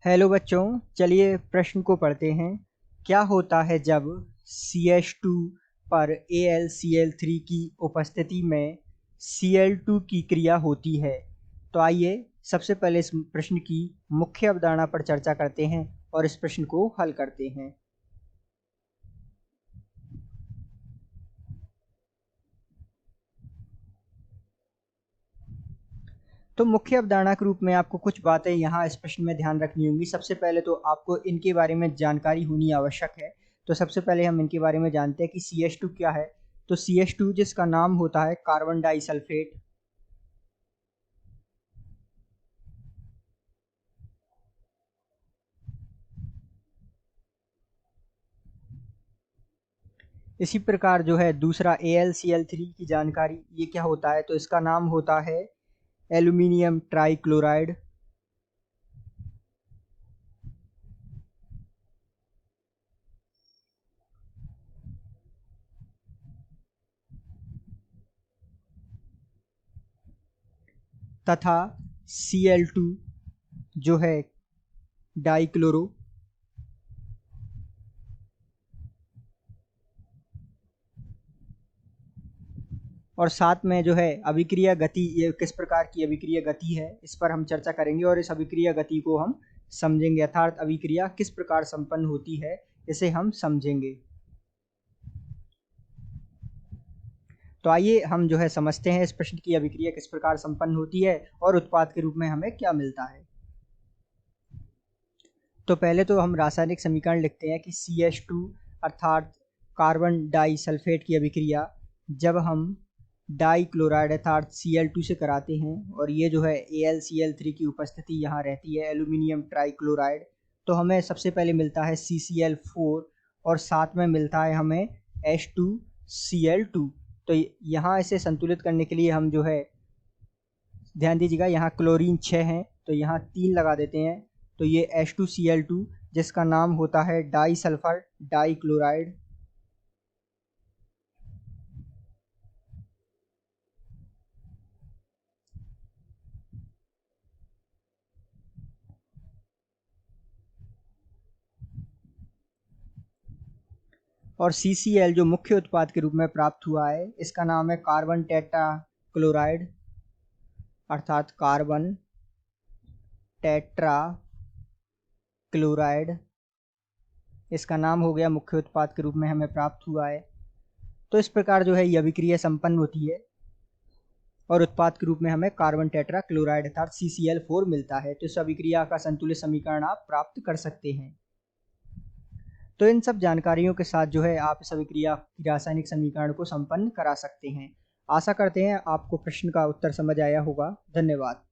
Hello बच्चों, चलिए प्रश्न को पढ़ते हैं। क्या होता है जब CH2 पर AlCl3 की उपस्थिति में Cl2 की क्रिया होती है? तो आइए सबसे पहले इस प्रश्न की मुख्य अवधारणा पर चर्चा करते हैं और इस प्रश्न को हल करते हैं। तो मुख्य अवधारणा के रूप में आपको कुछ बातें यहाँ इस प्रश्न में ध्यान रखनी होंगी। सबसे पहले तो आपको इनके बारे में जानकारी होनी आवश्यक है। तो सबसे पहले हम इनके बारे में जानते हैं कि CH2 क्या है। तो CH2 जिसका नाम होता है कार्बन डाइसल्फेट, इसी प्रकार जो है दूसरा AlCl3 की जानकारी, ये क्या होता है? तो इसका नाम होता है एल्यूमिनियम ट्राइक्लोराइड। तथा Cl2 जो है डाइक्लोरो। और साथ में जो है अभिक्रिया गति, ये किस प्रकार की अभिक्रिया गति है इस पर हम चर्चा करेंगे और इस अभिक्रिया गति को हम समझेंगे, अर्थात अभिक्रिया किस प्रकार संपन्न होती है इसे हम समझेंगे। तो आइए हम जो है समझते हैं इस प्रश्न की अभिक्रिया किस प्रकार संपन्न होती है और उत्पाद के रूप में हमें क्या मिलता है। तो पहले तो हम रासायनिक समीकरण लिखते हैं कि CH2 अर्थात कार्बन डाइसल्फेट की अभिक्रिया जब हम डाइक्लोराइड अर्थात Cl2 से कराते हैं और ये जो है AlCl3 की उपस्थिति यहाँ रहती है एल्यूमिनियम ट्राइक्लोराइड, तो हमें सबसे पहले मिलता है CCl4 और साथ में मिलता है हमें H2Cl2। तो यहाँ इसे संतुलित करने के लिए हम जो है, ध्यान दीजिएगा यहाँ क्लोरीन 6 हैं तो यहाँ 3 लगा देते हैं। तो ये H2Cl2 जिसका नाम होता है डाई सल्फर डाइक्लोराइड। और CCl जो मुख्य उत्पाद के रूप में प्राप्त हुआ है इसका नाम है कार्बन टेट्रा क्लोराइड अर्थात कार्बन टेट्रा क्लोराइड, इसका नाम हो गया मुख्य उत्पाद के रूप में हमें प्राप्त हुआ है। तो इस प्रकार जो है ये अभिक्रिया संपन्न होती है और उत्पाद के रूप में हमें कार्बन टेट्रा क्लोराइड अर्थात CCl4 मिलता है। तो इस अभिक्रिया का संतुलित समीकरण आप प्राप्त कर सकते हैं। तो इन सब जानकारियों के साथ जो है आप इस अभिक्रिया की रासायनिक समीकरण को संपन्न करा सकते हैं। आशा करते हैं आपको प्रश्न का उत्तर समझ आया होगा। धन्यवाद।